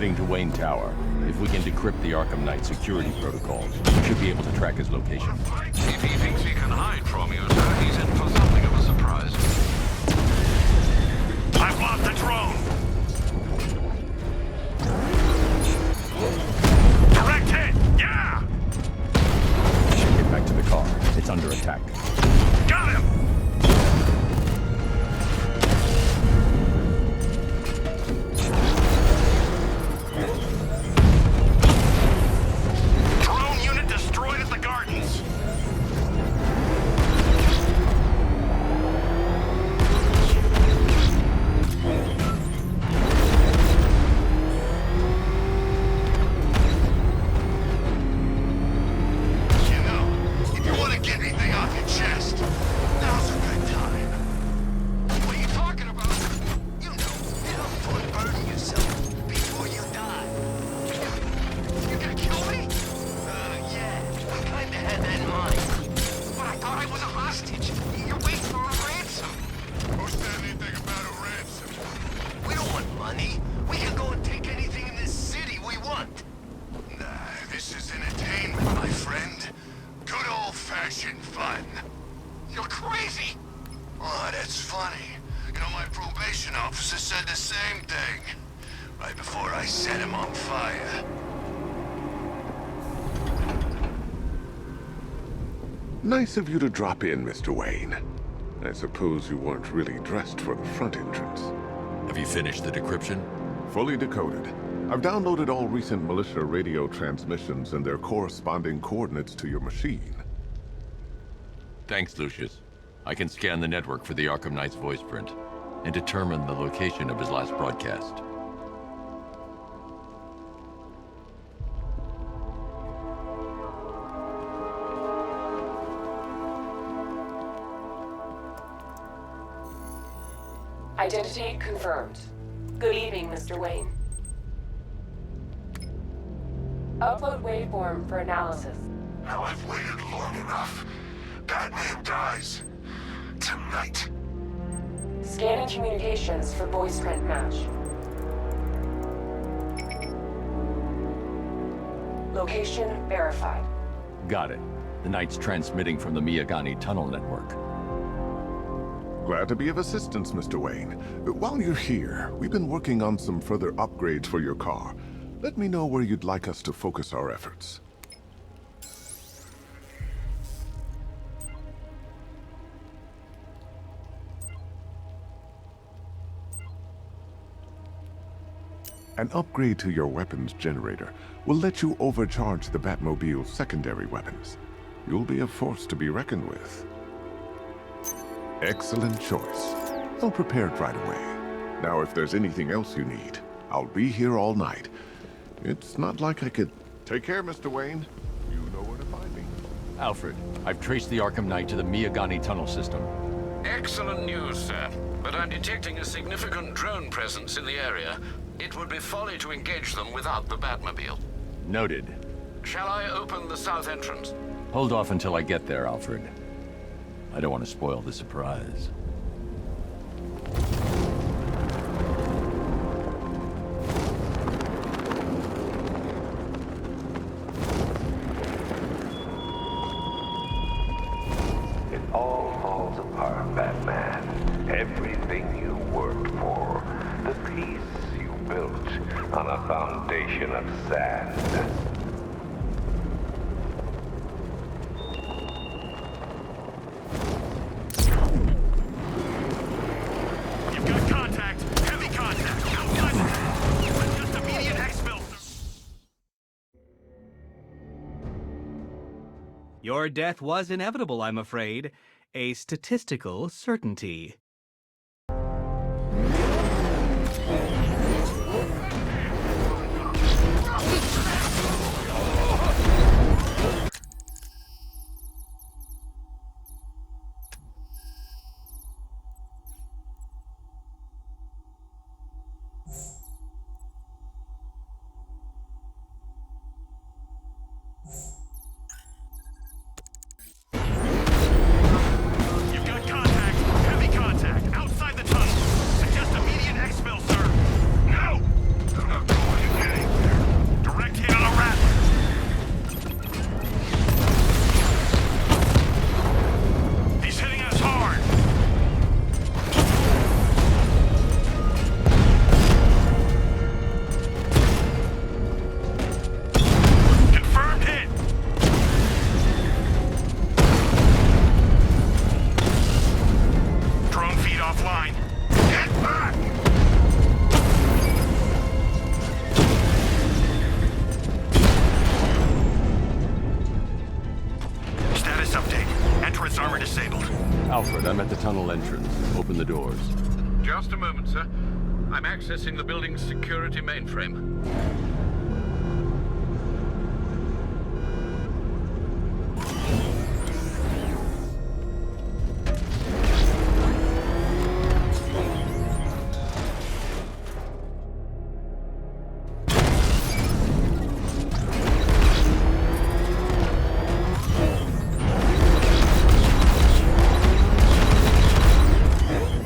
heading to Wayne Tower. If we can decrypt the Arkham Knight security protocols, we should be able to track his location. If he thinks he can hide from you, sir, he's in for something of a surprise. I've lost the drone! Direct hit! Yeah! Get back to the car. It's under attack. Got him! Drone unit destroyed at the gardens. Fun. You're crazy! Oh, that's funny. You know, my probation officer said the same thing. Right before I set him on fire. Nice of you to drop in, Mr. Wayne. I suppose you weren't really dressed for the front entrance. Have you finished the decryption? Fully decoded. I've downloaded all recent militia radio transmissions and their corresponding coordinates to your machine. Thanks, Lucius. I can scan the network for the Arkham Knight's voice print and determine the location of his last broadcast. Identity confirmed. Good evening, Mr. Wayne. Upload waveform for analysis. Now I've waited long enough. Batman dies. Tonight. Scanning communications for voice print match. Location verified. Got it. The Knight's transmitting from the Miyagani tunnel network. Glad to be of assistance, Mr. Wayne. While you're here, we've been working on some further upgrades for your car. Let me know where you'd like us to focus our efforts. An upgrade to your weapons generator will let you overcharge the Batmobile's secondary weapons. You'll be a force to be reckoned with. Excellent choice. I'll prepare it right away. Now, if there's anything else you need, I'll be here all night. It's not like I could... Take care, Mr. Wayne. You know where to find me. Alfred, I've traced the Arkham Knight to the Miyagani tunnel system. Excellent news, sir. But I'm detecting a significant drone presence in the area. It would be folly to engage them without the Batmobile. Noted. Shall I open the south entrance? Hold off until I get there, Alfred. I don't want to spoil the surprise. It all falls apart, Batman. Everything you worked for. The peace you built on a foundation of sand. Your death was inevitable, I'm afraid. A statistical certainty. You've got contact. Heavy contact. Status update. Entrance armor disabled. Alfred, I'm at the tunnel entrance. Open the doors. Just a moment, sir. I'm accessing the building's security mainframe.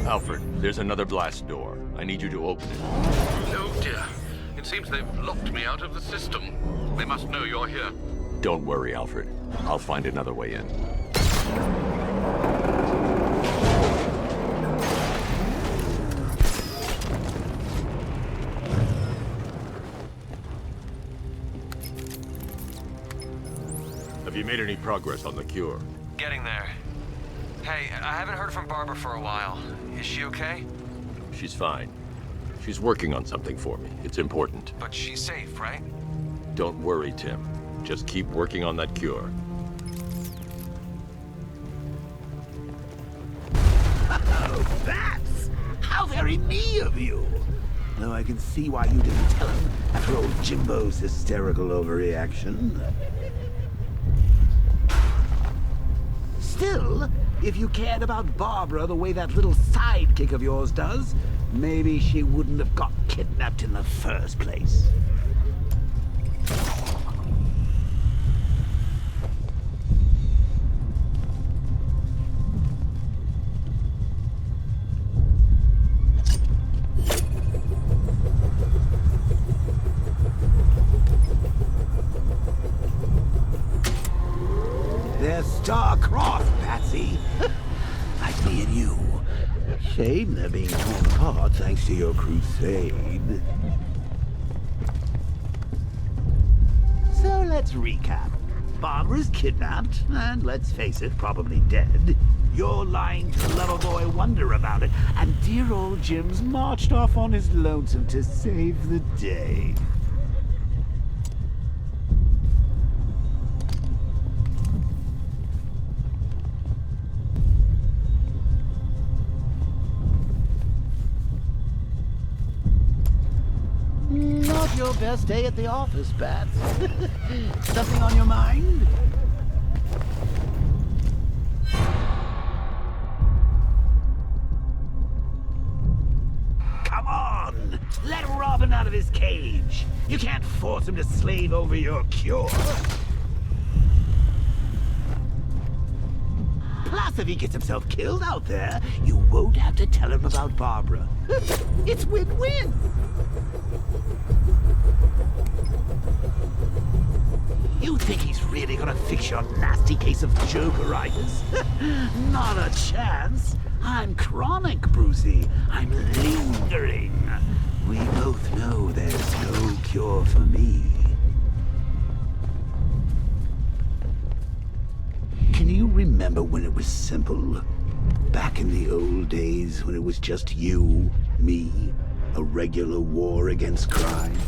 Alfred, there's another blast door. I need you to open it. Oh dear. It seems they've locked me out of the system. They must know you're here. Don't worry, Alfred. I'll find another way in. Have you made any progress on the cure? Getting there. Hey, I haven't heard from Barbara for a while. Is she okay? She's fine. She's working on something for me. It's important. But she's safe, right? Don't worry, Tim. Just keep working on that cure. Oh, bats! How very me of you! Though I can see why you didn't tell him after old Jimbo's hysterical overreaction. Still, if you cared about Barbara the way that little sidekick of yours does, maybe she wouldn't have got kidnapped in the first place. They're star-crossed, Patsy. Like me and you. Shame they're being torn apart thanks to your crusade. So let's recap. Barbara's kidnapped, and let's face it, probably dead. You're lying to Loverboy Wonder about it, and dear old Jim's marched off on his lonesome to save the day. Not your best day at the office, Bats. Something on your mind? Come on! Let Robin out of his cage! You can't force him to slave over your cure! Plus, if he gets himself killed out there, you won't have to tell him about Barbara. It's win-win! You think he's really gonna fix your nasty case of Jokeritis? Not a chance. I'm chronic, Brucey. I'm lingering. We both know there's no cure for me. Can you remember when it was simple? Back in the old days when it was just you, me, a regular war against crime?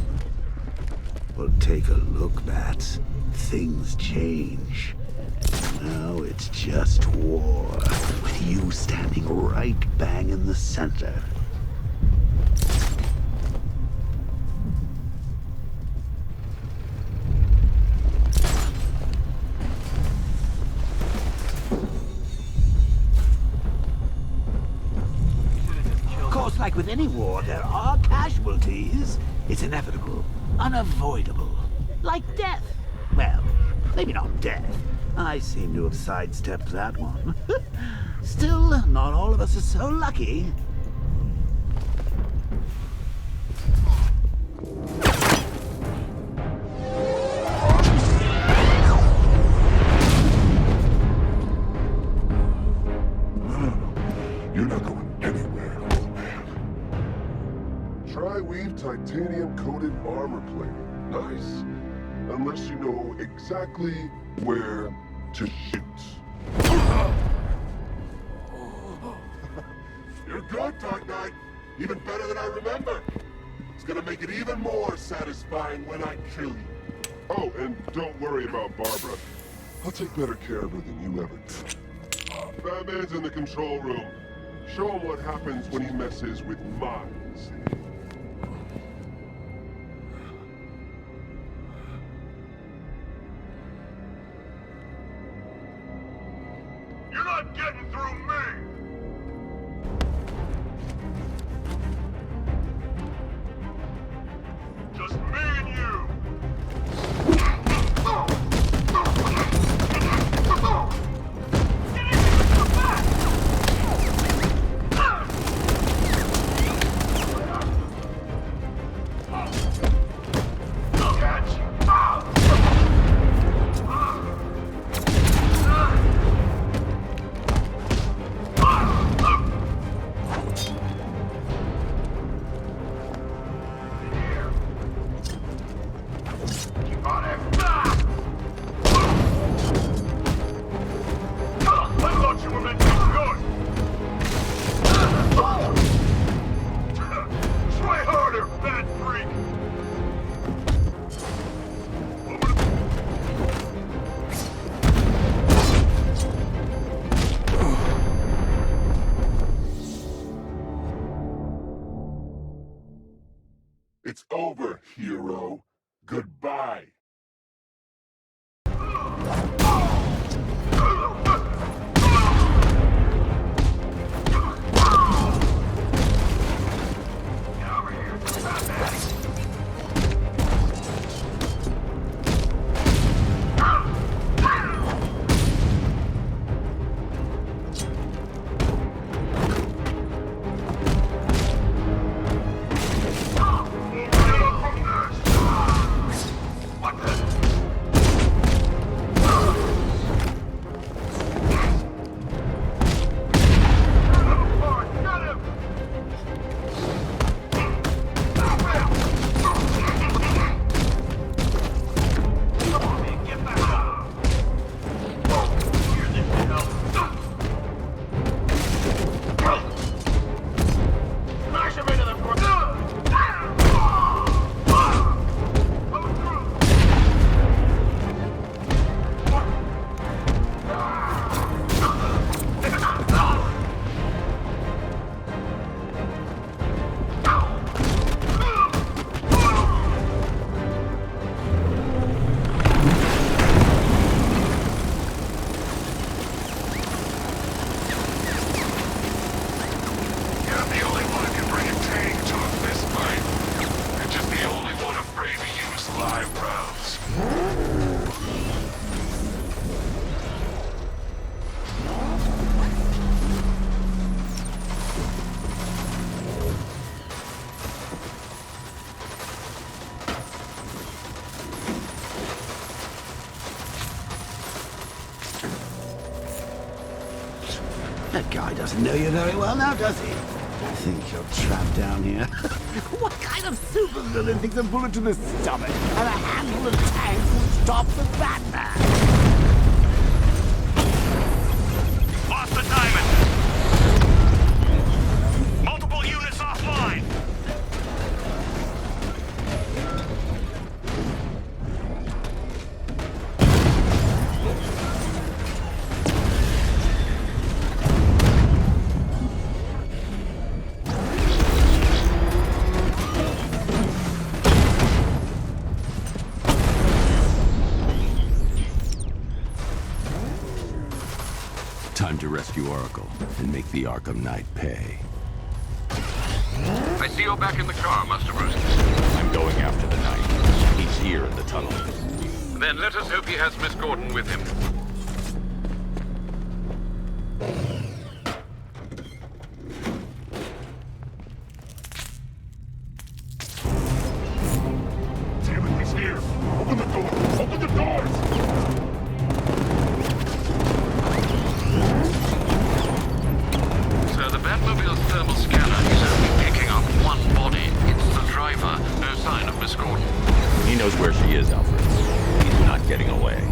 Well, take a look, Bats. Things change. Now it's just war, with you standing right bang in the center. Of course, like with any war, there are casualties. It's inevitable, unavoidable, like death. Well, maybe not death. I seem to have sidestepped that one. Still, not all of us are so lucky. No. You're not going anywhere, old man. Tri-weave titanium-coated armor plating. Nice. Unless you know exactly where to shoot. You're good, Dark Knight. Even better than I remember. It's gonna make it even more satisfying when I kill you. Oh, and don't worry about Barbara. I'll take better care of her than you ever did. Batman's in the control room. Show him what happens when he messes with minds. You're not getting through me! Just me and you! It's over, hero. Goodbye. That guy doesn't know you very well now, does he? I think you're trapped down here. What kind of supervillain thinks a bullet to the stomach and a handful of tanks will stop the Batman? Lost the diamond! Multiple units offline! Time to rescue Oracle and make the Arkham Knight pay. I see you're back in the car, Master Bruce. I'm going after the Knight. He's here in the tunnel. Then let us hope he has Miss Gordon with him. Damn it, he's here! Open the door! Open the doors! So the Batmobile's thermal scanner is only picking up one body. It's the driver. No sign of Miss Gordon. He knows where she is, Alfred. He's not getting away.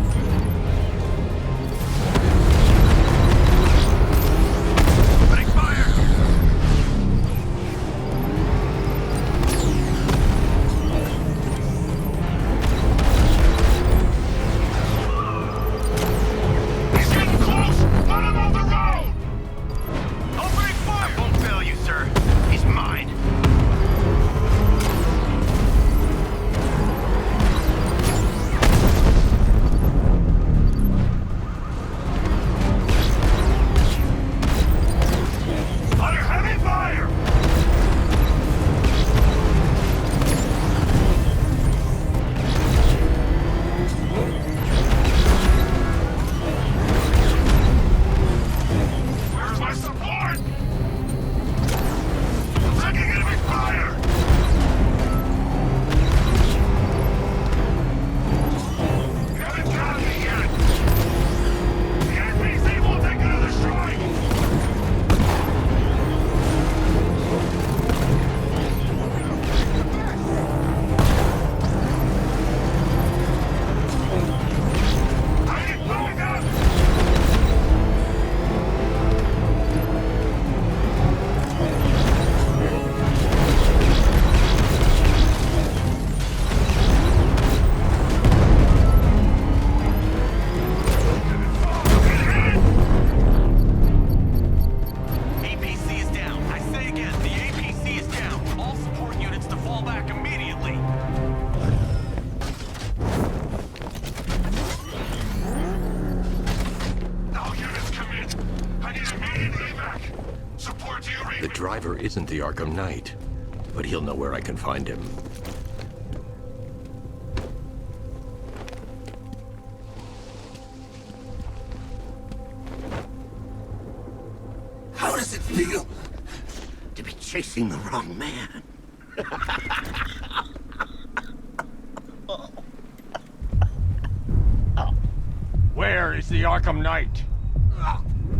need immediate evac. Support to you, The driver isn't the Arkham Knight, but he'll know where I can find him. How does it feel to be chasing the wrong man? Where is the Arkham Knight?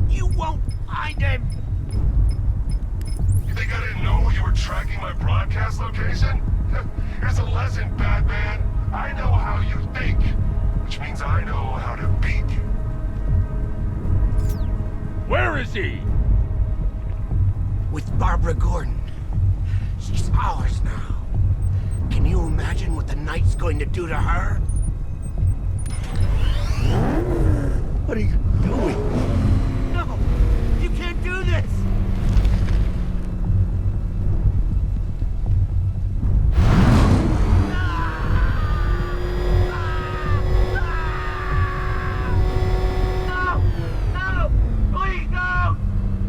You won't find him! You think I didn't know you were tracking my broadcast location? Here's a lesson, Batman. I know how you think, which means I know how to beat you. Where is he? With Barbara Gordon. She's ours now. Can you imagine what the Knight's going to do to her? What are you doing? No! You can't do this!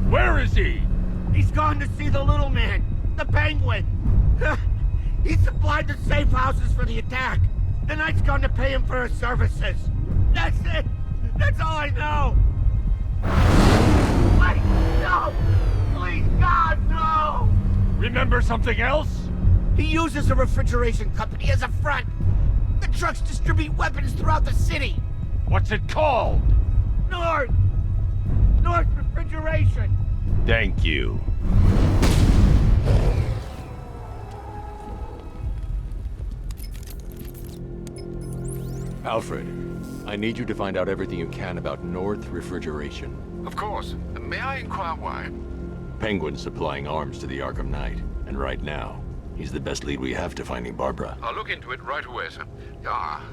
Where is he? He's gone to see the little man, the Penguin. He supplied the safe houses for the attack. The Knight's gone to pay him for his services. That's it. That's all I know. Wait, no! Please, God, no! Remember something else? He uses a refrigeration company as a front. The trucks distribute weapons throughout the city. What's it called? North Refrigeration. Thank you. Alfred, I need you to find out everything you can about North Refrigeration. Of course. May I inquire why? Penguin's supplying arms to the Arkham Knight, and right now, he's the best lead we have to finding Barbara. I'll look into it right away, sir. Ah,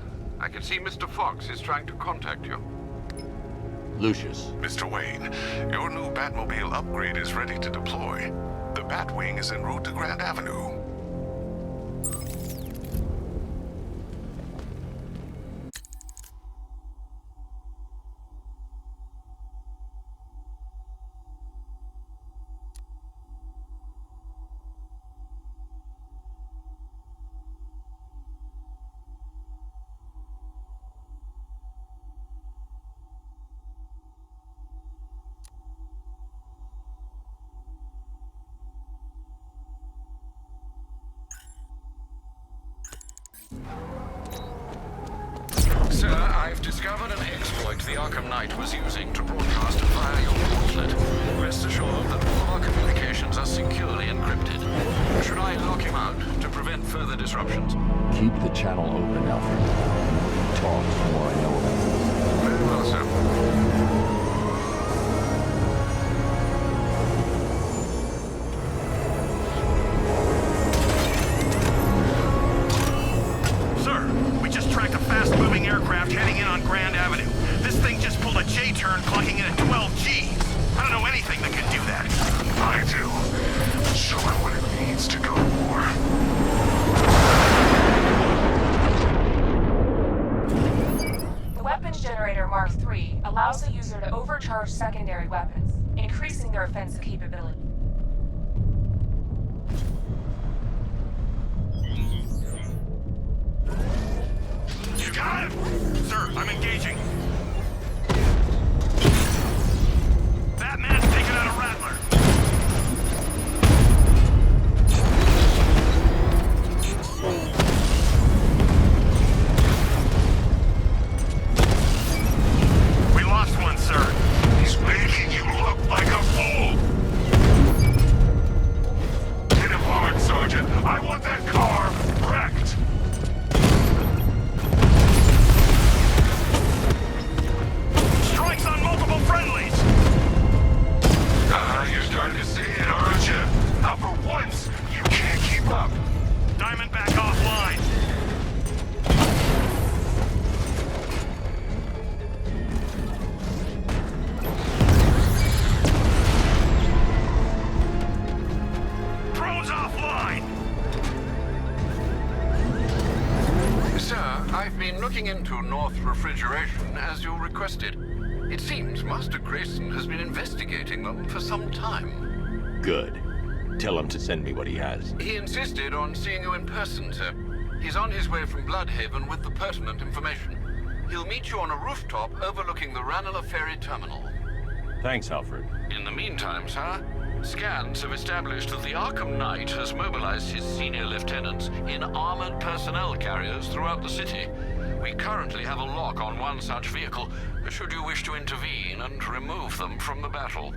I can see Mr. Fox is trying to contact you. Lucius. Mr. Wayne, your new Batmobile upgrade is ready to deploy. The Batwing is en route to Grand Avenue. Sir, I've discovered an exploit the Arkham Knight was using to broadcast via your portlet. Rest assured that all of our communications are securely encrypted. Should I lock him out to prevent further disruptions? Keep the channel open, Alfred. The more you talk, the more I know about it. Very well, sir. fast-moving aircraft heading in on Grand Avenue. This thing just pulled a J-turn, clocking in at 12 Gs. I don't know anything that can do that. I do. Show it what it means to go to war. The weapons generator Mark III allows the user to overcharge secondary weapons, increasing their offensive capability. You got it! Sir, I'm engaging. Batman's taken out a Rattler. We lost one, sir. He's making you look like a fool. Hit him hard, Sergeant. I want that car wrecked. Strikes on multiple friendlies. You're starting to see it, aren't you? Now for once, you can't keep up. Diamondback offline. Drones offline. Sir, I've been looking into North Refrigeration as you requested. It seems Master Grayson has been investigating them for some time. Good. Tell him to send me what he has. He insisted on seeing you in person, sir. He's on his way from Bloodhaven with the pertinent information. He'll meet you on a rooftop overlooking the Ranelagh Ferry Terminal. Thanks, Alfred. In the meantime, sir, scans have established that the Arkham Knight has mobilized his senior lieutenants in armored personnel carriers throughout the city. We currently have a lock on one such vehicle, should you wish to intervene and remove them from the battle.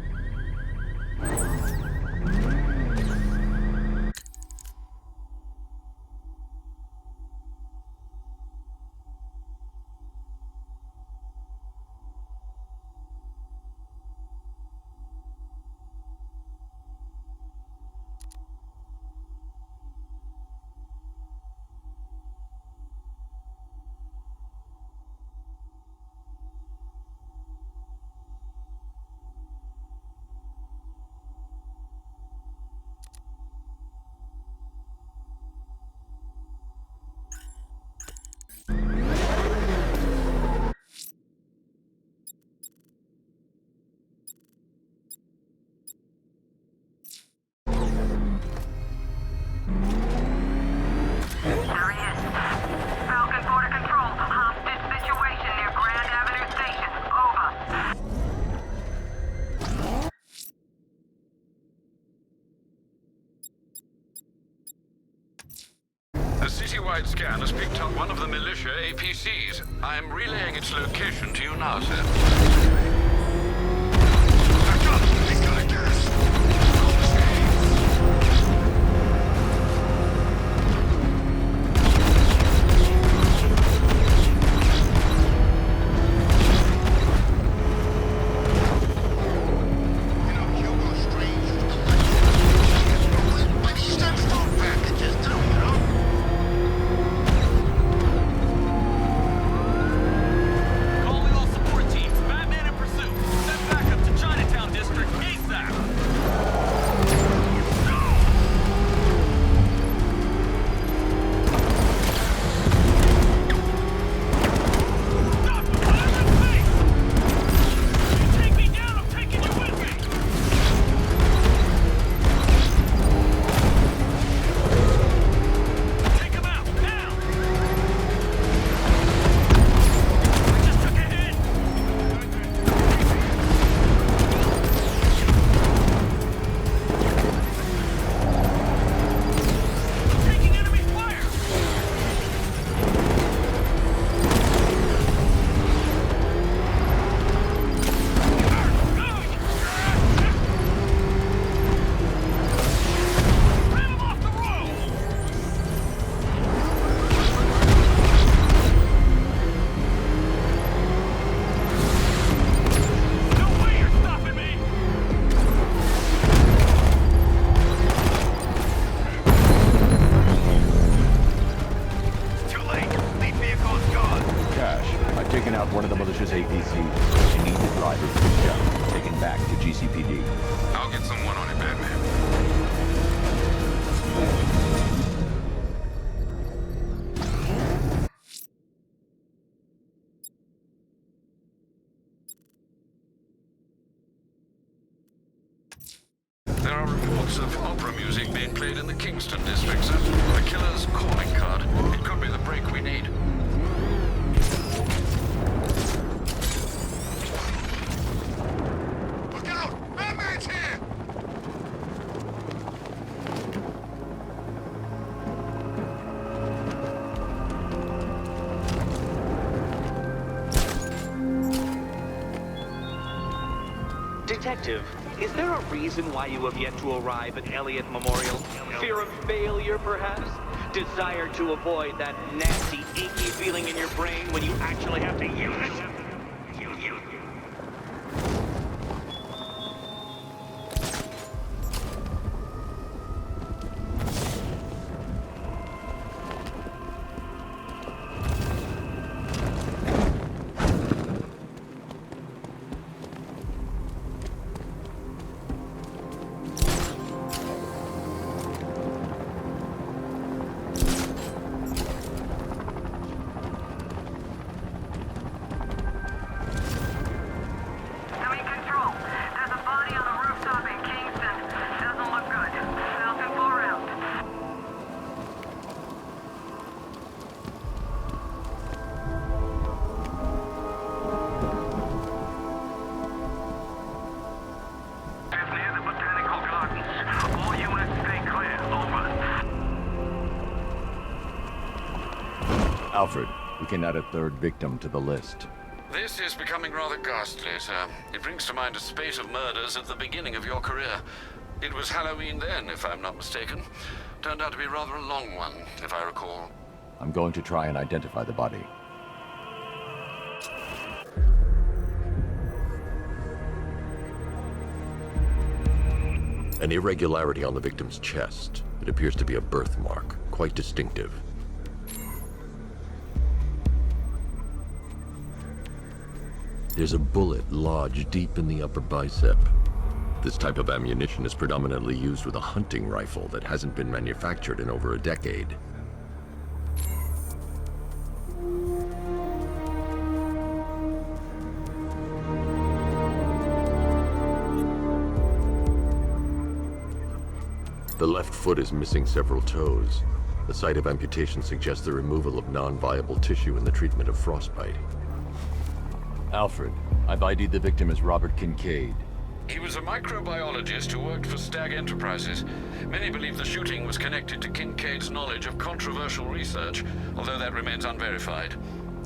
A citywide scan has picked up one of the militia APCs. I am relaying its location to you now, sir. Back up! They gotta get us! One of the militia's APCs. They need the driver picked up, taken back to GCPD. I'll get someone on it, Batman. There are reports of opera music being played in the Kingston district, sir. The killer's calling card. It could be the break we need. Detective, is there a reason why you have yet to arrive at Elliott Memorial? Fear of failure, perhaps? Desire to avoid that nasty, achy feeling in your brain when you actually have to use it? Alfred, we can add a third victim to the list. This is becoming rather ghastly, sir. It brings to mind a spate of murders at the beginning of your career. It was Halloween then, if I'm not mistaken. Turned out to be rather a long one, if I recall. I'm going to try and identify the body. An irregularity on the victim's chest. It appears to be a birthmark, quite distinctive. There's a bullet lodged deep in the upper bicep. This type of ammunition is predominantly used with a hunting rifle that hasn't been manufactured in over a decade. The left foot is missing several toes. The site of amputation suggests the removal of non-viable tissue in the treatment of frostbite. Alfred, I've ID'd the victim as Robert Kincaid. He was a microbiologist who worked for Stag Enterprises. Many believe the shooting was connected to Kincaid's knowledge of controversial research, although that remains unverified.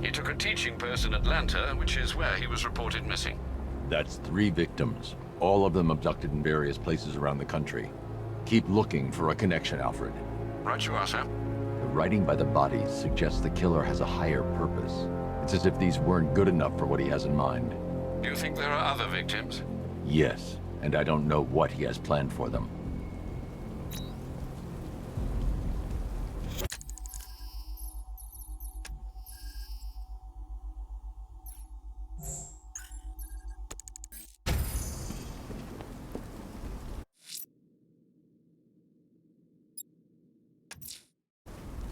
He took a teaching post in Atlanta, which is where he was reported missing. That's 3 victims, all of them abducted in various places around the country. Keep looking for a connection, Alfred. Right you are, sir. The writing by the bodies suggests the killer has a higher purpose. It's as if these weren't good enough for what he has in mind. Do you think there are other victims? Yes, and I don't know what he has planned for them.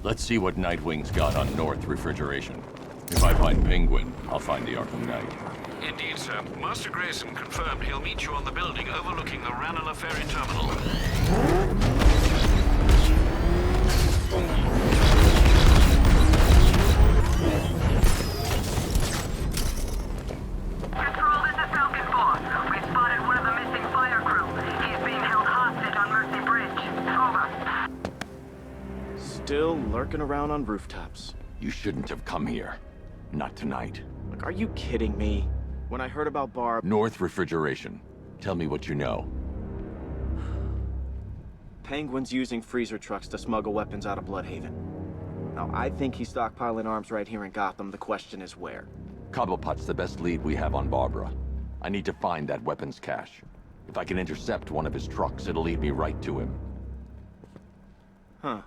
Let's see what Nightwing's got on North Refrigeration. If I find Penguin, I'll find the Arkham Knight. Indeed, sir. Master Grayson confirmed he'll meet you on the building overlooking the Ranelagh Ferry Terminal. Control, this is Falcon 4. We spotted one of the missing fire crew. He is being held hostage on Mercy Bridge. Over. Still lurking around on rooftops. You shouldn't have come here. Not tonight. Like, are you kidding me? When I heard about Barb... North Refrigeration. Tell me what you know. Penguin's using freezer trucks to smuggle weapons out of Bloodhaven. Now, I think he's stockpiling arms right here in Gotham. The question is where. Cobblepot's the best lead we have on Barbara. I need to find that weapons cache. If I can intercept one of his trucks, it'll lead me right to him. Huh.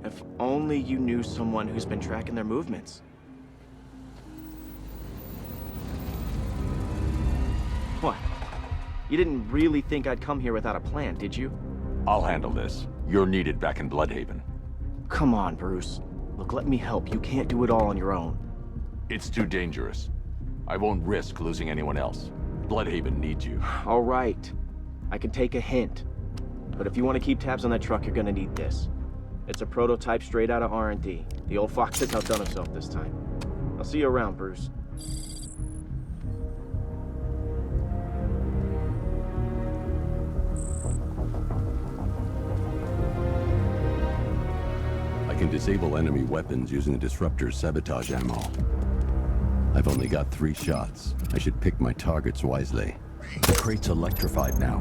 If only you knew someone who's been tracking their movements. What? You didn't really think I'd come here without a plan, did you? I'll handle this. You're needed back in Bloodhaven. Come on, Bruce. Look, let me help. You can't do it all on your own. It's too dangerous. I won't risk losing anyone else. Bloodhaven needs you. All right. I can take a hint. But if you want to keep tabs on that truck, you're gonna need this. It's a prototype straight out of R&D. The old fox has outdone himself this time. I'll see you around, Bruce. I can disable enemy weapons using the disruptor's sabotage ammo. I've only got 3 shots. I should pick my targets wisely. The crate's electrified now.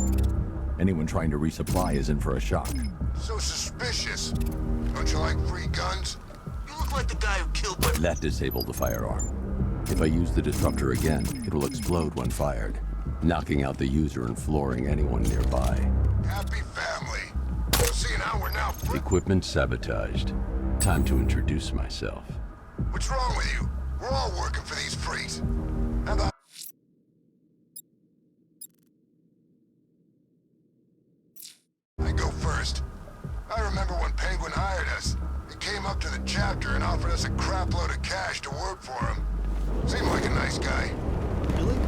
Anyone trying to resupply is in for a shock. So suspicious. Don't you like free guns? You look like the guy who killed my... That disabled the firearm. If I use the disruptor again, it will explode when fired, knocking out the user and flooring anyone nearby. Happy family. Seeing how we're now free... Equipment sabotaged. Time to introduce myself. What's wrong with you? We're all working for these freaks. And I go first. I remember when Penguin hired us. He came up to the chapter and offered us a crap load of cash to work for him. Seemed like a nice guy. Really?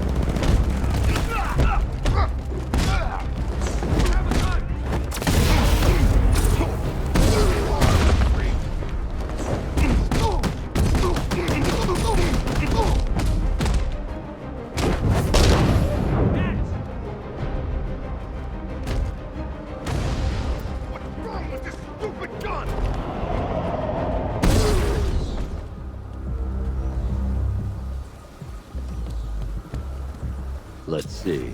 Let's see.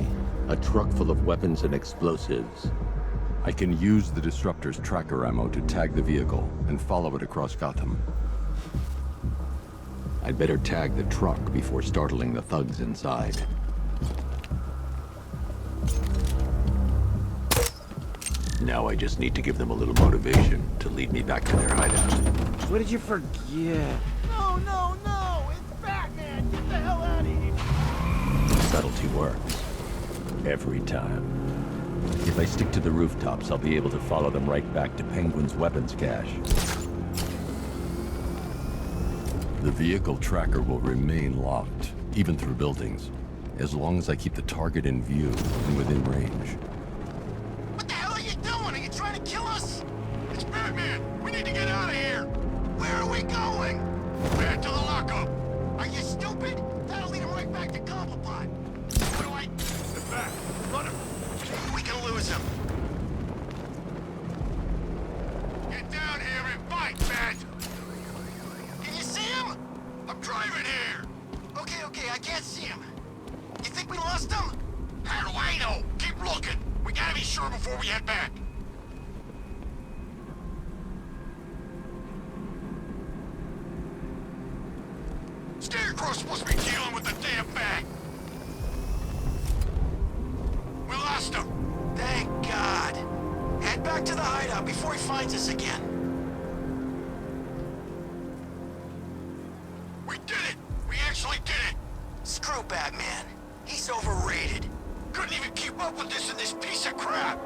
A truck full of weapons and explosives. I can use the Disruptor's tracker ammo to tag the vehicle and follow it across Gotham. I'd better tag the truck before startling the thugs inside. Now I just need to give them a little motivation to lead me back to their hideout. What did you forget? No, no, no! It's Batman! Get the hell out of here! Subtlety works. Every time. If I stick to the rooftops, I'll be able to follow them right back to Penguin's weapons cache. The vehicle tracker will remain locked, even through buildings, as long as I keep the target in view and within range. What the hell are you doing? Are you trying to kill us? It's Batman! We need to get out of here! Where are we going? Back to the lockup! Are you stupid? That'll lead him right back to Cobblepot! What do I... Get back! Run him! We can lose him! Get down here and fight, Bat! Can you see him? I'm driving here! Okay, I can't see him. You think we lost him? How do I know? Keep looking! We gotta be sure before we head back. Scarecrow's supposed to be dealing with the damn bag. We lost him. Thank God. Head back to the hideout before he finds us again. We did it! We actually did it! Screw Batman. He's overrated. Couldn't even keep up with this in this piece of crap!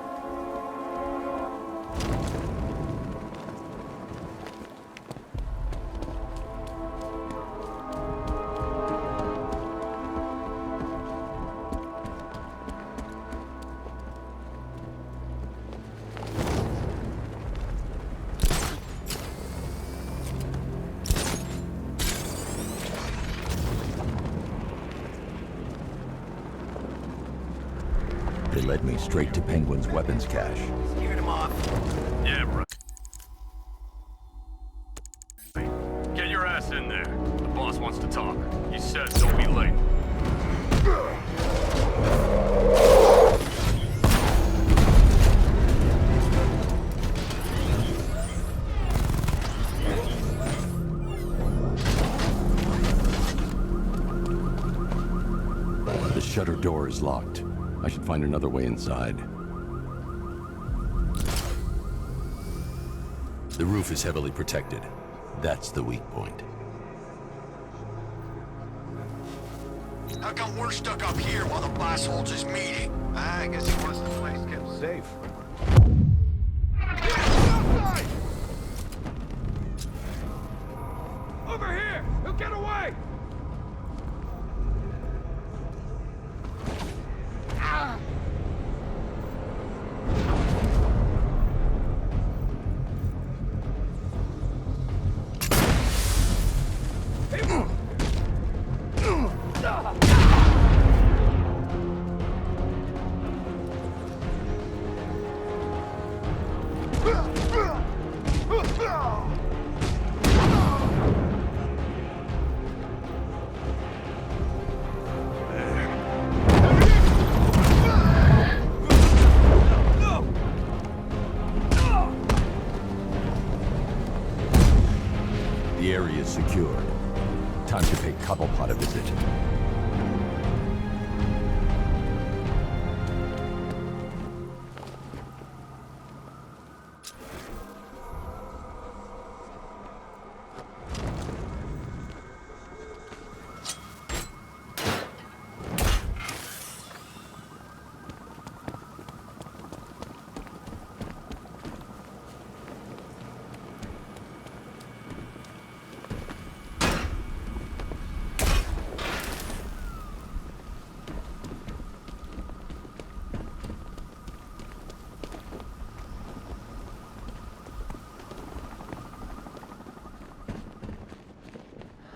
They led me straight to Penguin's weapons cache. Scared him off. Yeah, right. Get your ass in there. The boss wants to talk. He said don't be late. The shutter door is locked. I should find another way inside. The roof is heavily protected. That's the weak point. How come we're stuck up here while the boss holds his meeting? I guess he wants the place kept safe. Outside! Over here! He'll get away! The area is secured. Time to pay Cobblepot a visit.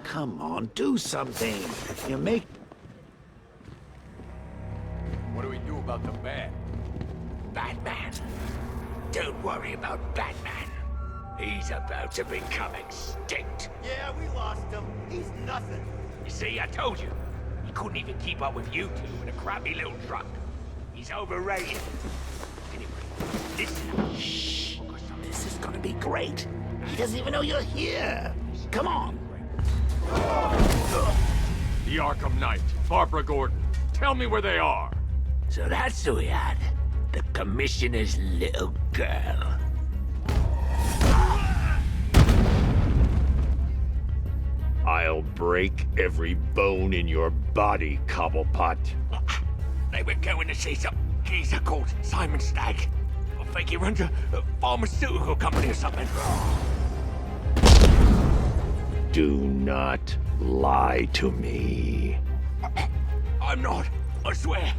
Come on, do something. You make... What do we do about the man? Batman. Don't worry about Batman. He's about to become extinct. Yeah, we lost him. He's nothing. You see, I told you. He couldn't even keep up with you two in a crappy little truck. He's overrated. Anyway, listen. Shh. This is gonna be great. He doesn't even know you're here. Come on. The Arkham Knight, Barbara Gordon. Tell me where they are. So that's who we had. The Commissioner's little girl. I'll break every bone in your body, Cobblepot. They were going to see some geezer called Simon Stagg. I think he runs a pharmaceutical company or something. Do not lie to me. I'm not, I swear.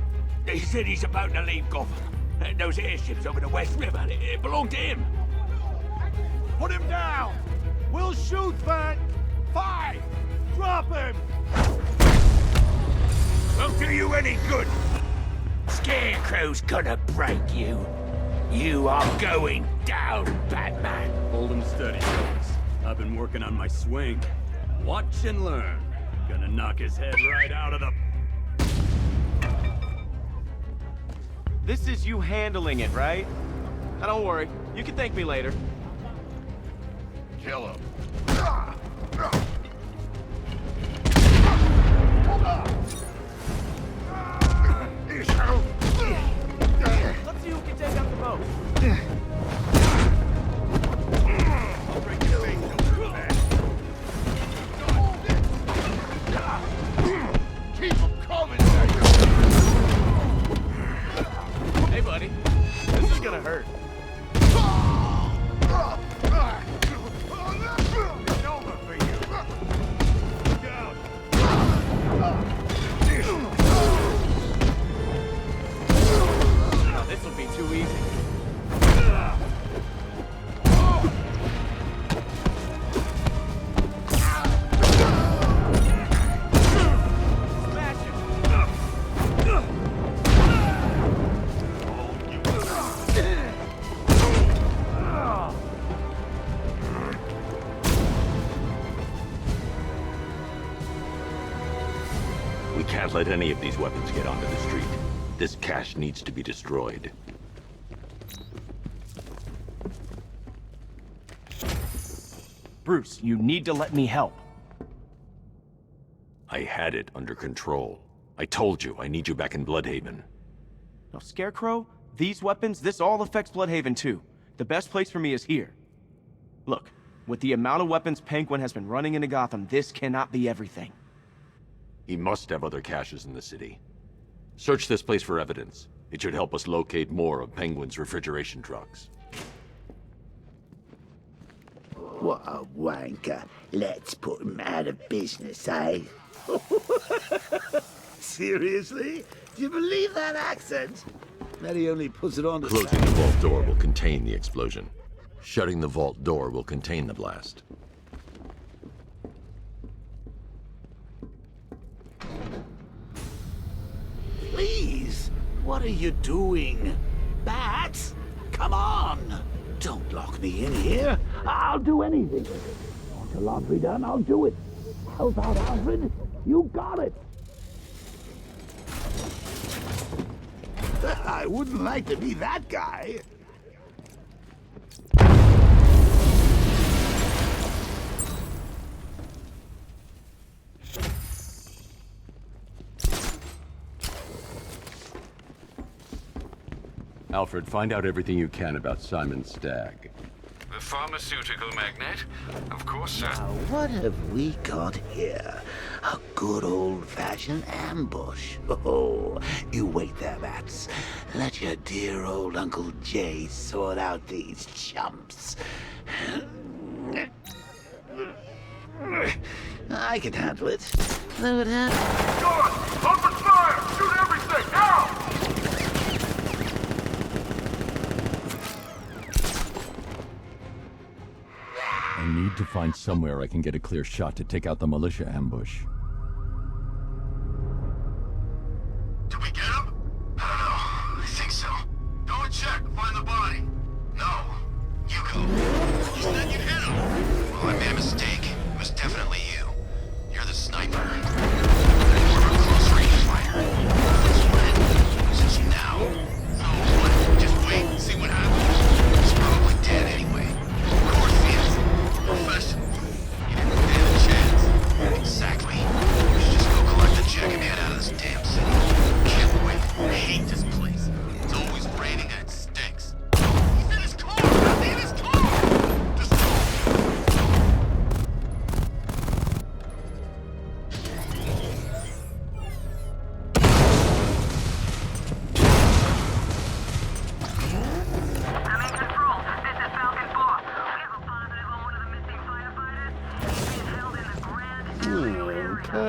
They said he's about to leave Gotham. And those airships over the West River, it belonged to him. Put him down! We'll shoot, Bat! 5! Drop him! Won't do you any good. Scarecrow's gonna break you. You are going down, Batman. Hold him steady, folks. I've been working on my swing. Watch and learn. Gonna knock his head right out of the... This is you handling it, right? Now don't worry. You can thank me later. Kill him. Let's see who can take out the boat. I'll break your face open, man. Keep him coming, Hey, buddy. This is gonna hurt. It's over for you. Down. Oh, this will be too easy. Smash him. We can't let any of these weapons get onto the street. This cache needs to be destroyed. Bruce, you need to let me help. I had it under control. I told you, I need you back in Bloodhaven. Now, Scarecrow, these weapons, this all affects Bloodhaven too. The best place for me is here. Look, with the amount of weapons Penguin has been running into Gotham, this cannot be everything. He must have other caches in the city. Search this place for evidence. It should help us locate more of Penguin's refrigeration trucks. What a wanker. Let's put him out of business, eh? Seriously? Do you believe that accent? That he only puts it on to... Closing the vault door will contain the explosion. Shutting the vault door will contain the blast. Please, what are you doing? Bats, come on! Don't lock me in here. I'll do anything. Want your laundry done? I'll do it. Help out, Alfred. You got it. I wouldn't like to be that guy. Alfred, find out everything you can about Simon Stagg. The pharmaceutical magnate? Of course, sir. Now, what have we got here? A good old-fashioned ambush. Oh, you wait there, Bats. Let your dear old Uncle Jay sort out these chumps. I can handle it. Though it has... John! Open fire! Shoot everything! Now! I need to find somewhere I can get a clear shot to take out the militia ambush. Did we get him? I don't know. I think so. Go and check. Find the body. No. You go. You said you'd hit him. Well, I made a mistake. It was definitely you. You're the sniper. More of a close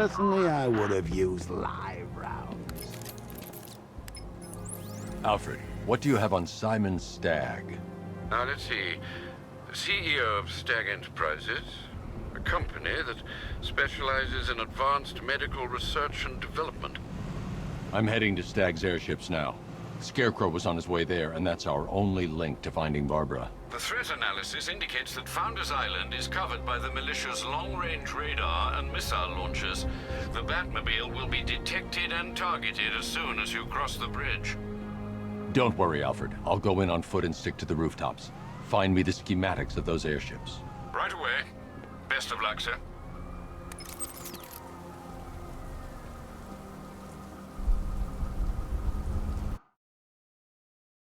Personally, I would have used live rounds. Alfred, what do you have on Simon Stagg? Now, let's see. The CEO of Stagg Enterprises, a company that specializes in advanced medical research and development. I'm heading to Stagg's airships now. Scarecrow was on his way there, and that's our only link to finding Barbara. The threat analysis indicates that Founders Island is covered by the militia's long-range radar and missile launchers. The Batmobile will be detected and targeted as soon as you cross the bridge. Don't worry, Alfred. I'll go in on foot and stick to the rooftops. Find me the schematics of those airships. Right away. Best of luck, sir.